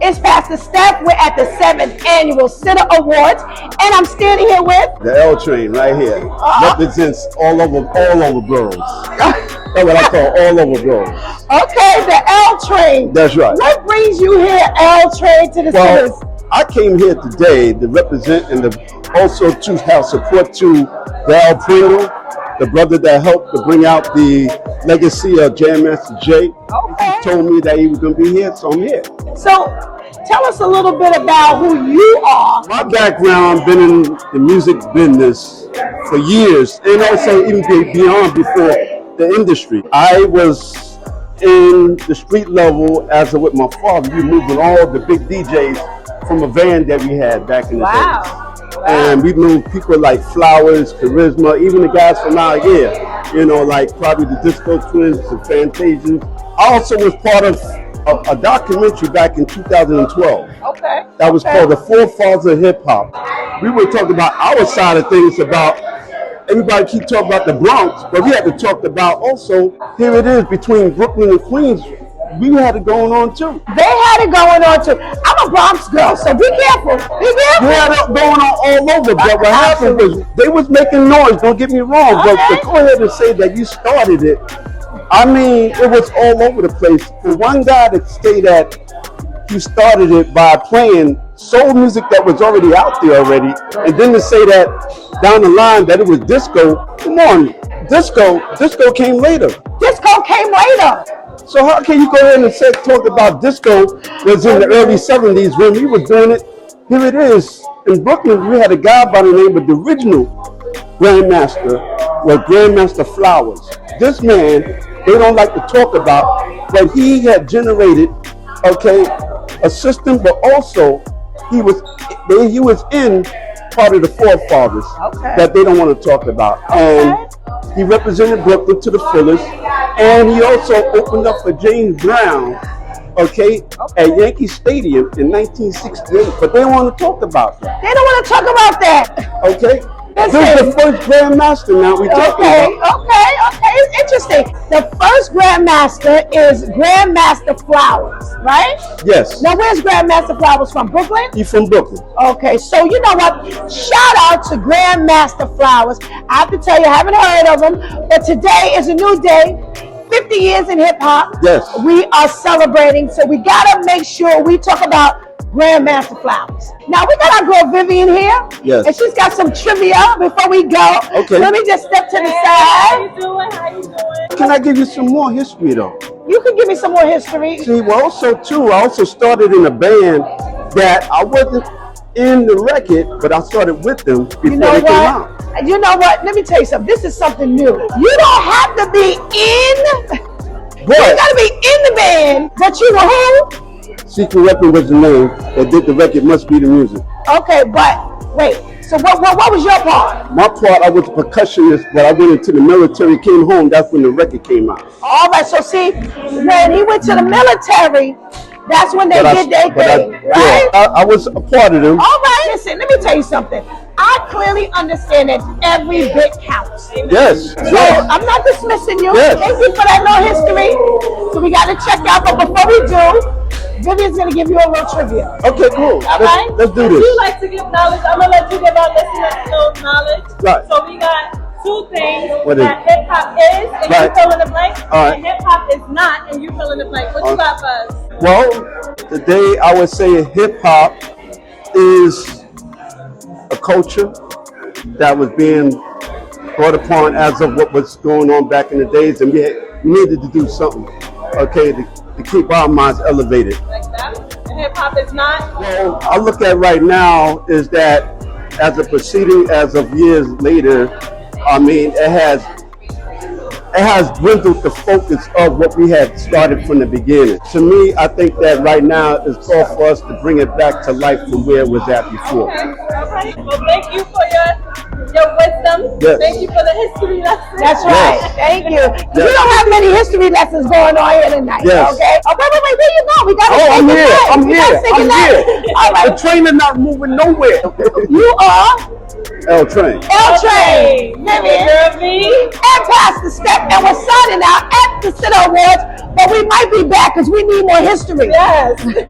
It's Pastor Steph. We're at the 7th Annual Sinner Awards, and I'm standing here with the L train right here. Represents all over girls. That's what I call all over girls. Okay, the L train. That's right. What brings you here, L train, to the Sinners? I came here today to represent and also to have support to Val Pringle, the brother that helped to bring out the legacy of Jam Master Jay. Okay. He told me that he was going to be here, so I'm here. So, tell us a little bit about who you are. My background, I've been in the music business for years, and also even beyond before the industry. I was in the street level as with my father. We moved with all the big DJs from a van that we had back in the days. And we moved people like Flowers, Charisma, even the guys from out here, you know, like probably the Disco Twins, the Fantasians. I also was part of a documentary back in 2012. Okay. That was called The Forefathers of Hip Hop. We were talking about our side of things, about everybody keep talking about the Bronx, but we had to talk about also, here it is between Brooklyn and Queens. We had it going on too. They had it going on too. I'm a Bronx girl, so be careful. Be careful. We had it going on all over, but what happened was they was making noise, don't get me wrong, but to go ahead and say that you started it, I mean, it was all over the place. For one guy to say that he started it by playing soul music that was already out there already, and then to say that down the line that it was disco, come on, disco came later. Disco came later. So how can you go ahead and talk about disco was in the early 70s when we were doing it? Here it is. In Brooklyn, we had a guy by the name of the original Grandmaster, was Grandmaster Flowers. This man, they don't like to talk about, but he had generated, okay, a system, but also he was in part of the forefathers that they don't want to talk about. And he represented Brooklyn to the fullest, and he also opened up for James Brown, at Yankee Stadium in 1968. But they don't want to talk about that. They don't want to talk about that. Okay. This is the first Grandmaster now we talking about. Okay. It's interesting. The first Grandmaster is Grandmaster Flowers, right? Yes. Now, where's Grandmaster Flowers from? Brooklyn? He's from Brooklyn. Okay, so you know what? Shout out to Grandmaster Flowers. I have to tell you, I haven't heard of him, but today is a new day. 50 years in hip hop. Yes. We are celebrating, so we gotta make sure we talk about Grandmaster Flowers. Now we got our girl Vivian here. Yes. And she's got some trivia before we go. Okay. Let me just step to the side. How you doing? Can I give you some more history though? You can give me some more history. See, well, I also started in a band that I wasn't in the record, but I started with them before they came out. You know what? Let me tell you something. This is something new. You don't have to be in. What? You gotta be in the band, but you were who? Secret Weapon was the name that did the record, Must Be the Music. Okay, but wait. So what was your part? My part, I was a percussionist, but I went into the military, came home, that's when the record came out. All right, so see, when he went to the military, that's when they did their thing, right? Yeah, I was a part of them. All right, listen, let me tell you something. I clearly understand that every bit counts. Yes. So I'm not dismissing you. Yes. Thank you for that little history. So we got to check out, but before we do, Vivian's going to give you a little trivia. Okay, cool. All right? Let's do this. You like to give knowledge. I'm going to let you give our listeners those knowledge. Right. So we got two things What that hip hop is, and right. you fill in the blank, All right. and hip hop is not, and you fill in the blank. What you got for us? Well, today I would say hip hop is a culture that was being brought upon as of what was going on back in the days, and we needed to do something, to keep our minds elevated. Like that? And hip hop is not? Well, I look at right now is that as a proceeding, as of years later, I mean, it has dwindled the focus of what we had started from the beginning. To me, I think that right now it's call for us to bring it back to life from where it was at before. Okay, all right. Well, thank you for your wisdom. Yes. Thank you for the history lesson. That's right. Yes. Thank you. Yes. We don't have many history lessons going on here tonight. Yes. Okay. Oh, wait. Where you go? We got to Oh, I'm here. I'm here. All right. The train is not moving nowhere. You are L Train. L Train. Vivian. Girl, me. And Pastor Steph, and we're signing out at the Sinner Awards, but we might be back because we need more history. Yes.